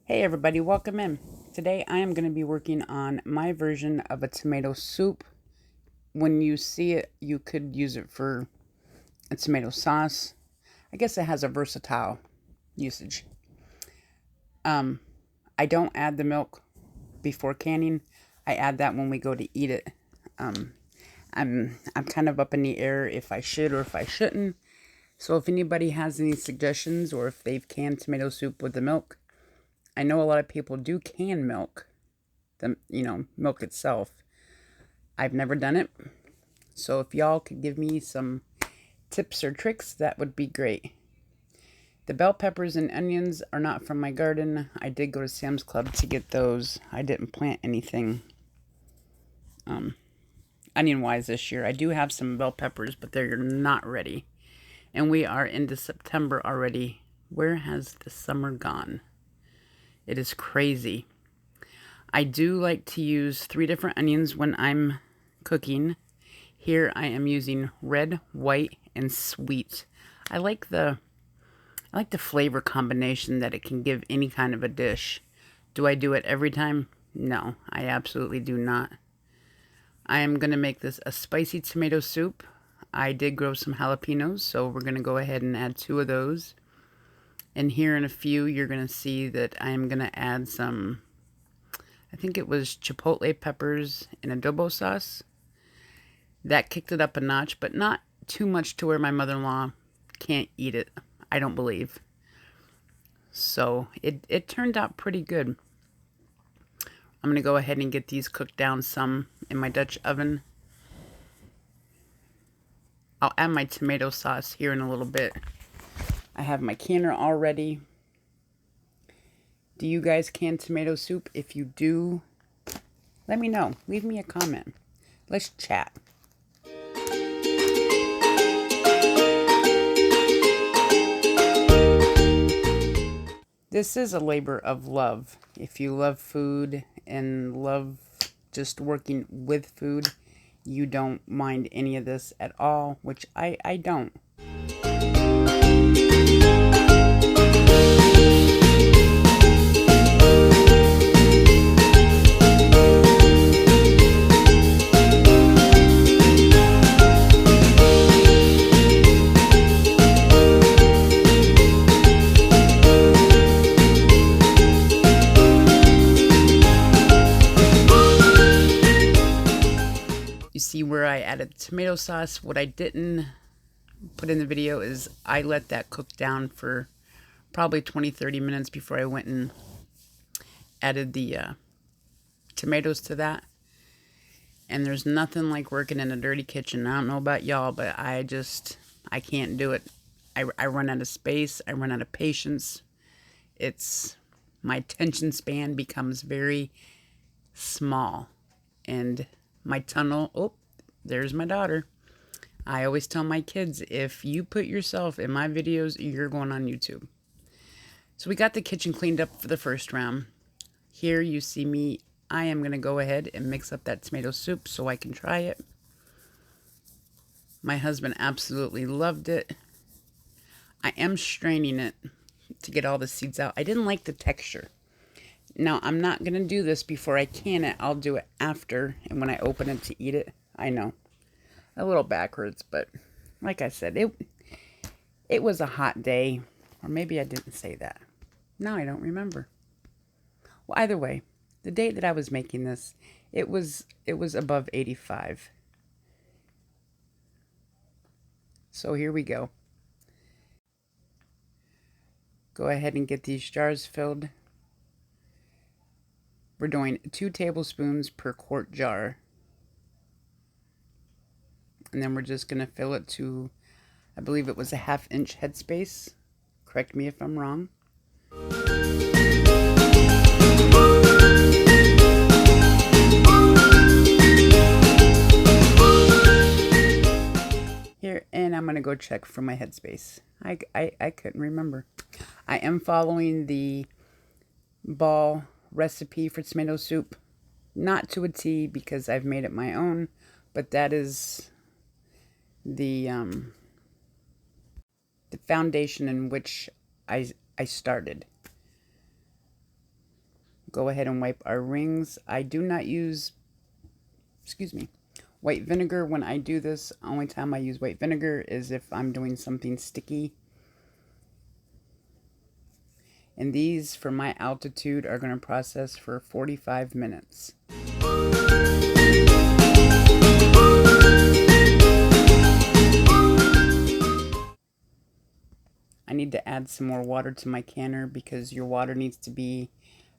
Hey everybody, welcome in. Today I am going to be working on my version of a tomato soup. When you see it, you could use it for a tomato sauce. I guess it has a versatile usage. I don't add the milk before canning. I add that when we go to eat it. I'm kind of up in the air if I should or if I shouldn't. So if anybody has any suggestions or if they've canned tomato soup with the milk, I know a lot of people do can milk, milk itself. I've never done it. So if y'all could give me some tips or tricks, that would be great. The bell peppers and onions are not from my garden. I did go to Sam's Club to get those. I didn't plant anything onion-wise this year. I do have some bell peppers, but they're not ready. And we are into September already. Where has the summer gone? It is crazy. I do like to use 3 different onions when I'm cooking. Here I am using red, white, and sweet. I like the flavor combination that it can give any kind of a dish. Do I do it every time? No, I absolutely do not. I am going to make this a spicy tomato soup. I did grow some jalapenos, so we're going to go ahead and add 2 of those. And here in a few, you're going to see that I am going to add some, I think it was chipotle peppers in adobo sauce. That kicked it up a notch, but not too much to where my mother-in-law can't eat it, I don't believe. So it turned out pretty good. I'm going to go ahead and get these cooked down some in my Dutch oven. I'll add my tomato sauce here in a little bit. I have my canner all ready. Do you guys can tomato soup? If you do, let me know. Leave me a comment. Let's chat. This is a labor of love. If you love food and love just working with food, you don't mind any of this at all, which I don't. You see where I added tomato sauce. What I didn't put in the video is I let that cook down for probably 20-30 minutes before I went and added the tomatoes to that. And there's nothing like working in a dirty kitchen. I don't know about y'all, but I can't do it. I run out of space. I run out of patience. My attention span becomes very small. And my tunnel, oh, there's my daughter. I always tell my kids, if you put yourself in my videos, you're going on YouTube. So we got the kitchen cleaned up for the first round. Here you see me. I am going to go ahead and mix up that tomato soup so I can try it. My husband absolutely loved it. I am straining it to get all the seeds out. I didn't like the texture. Now, I'm not going to do this before I can it. I'll do it after, and when I open it to eat it. I know, a little backwards, but like I said, it was a hot day. Or maybe I didn't say that. No, I don't remember. Well, either way, the day that I was making this, it was above 85. So here we go. Go ahead and get these jars filled. We're doing 2 tablespoons per quart jar. And then we're just going to fill it to, I believe it was a 1/2 inch headspace. Correct me if I'm wrong. Here, and I'm going to go check for my headspace. I couldn't remember. I am following the ball recipe for tomato soup. Not to a T because I've made it my own, but that is the foundation in which I started. go ahead and wipe our rings. I do not use, white vinegar when I do this. Only time I use white vinegar is if I'm doing something sticky. And these, for my altitude, are going to process for 45 minutes. I need to add some more water to my canner because your water needs to be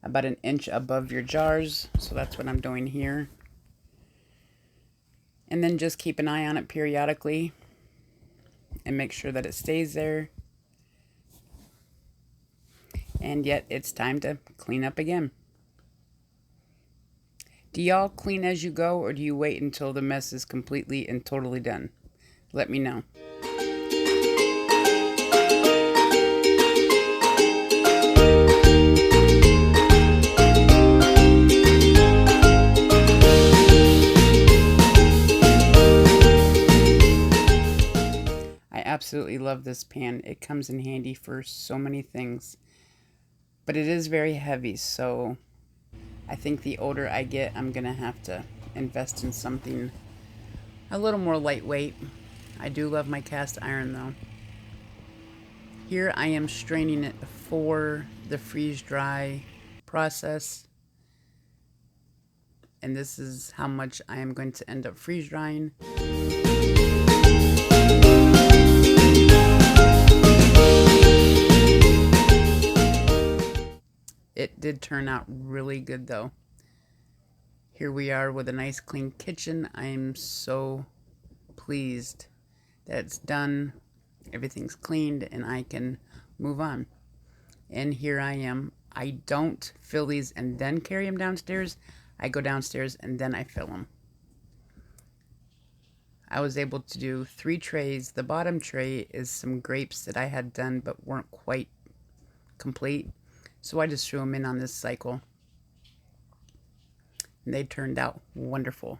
about an inch above your jars. So that's what I'm doing here. And then just keep an eye on it periodically and make sure that it stays there. And yet it's time to clean up again. Do y'all clean as you go, or do you wait until the mess is completely and totally done? Let me know. I absolutely love this pan. It comes in handy for so many things. But it is very heavy, so I think the older I get, I'm going to have to invest in something a little more lightweight. I do love my cast iron, though. Here I am straining it for the freeze-dry process. And this is how much I am going to end up freeze-drying. It did turn out really good, though. Here we are with a nice clean kitchen. I am so pleased that it's done. Everything's cleaned and I can move on. And here I am. I don't fill these and then carry them downstairs. I go downstairs and then I fill them. I was able to do 3 trays. The bottom tray is some grapes that I had done but weren't quite complete. So I just threw them in on this cycle. And they turned out wonderful.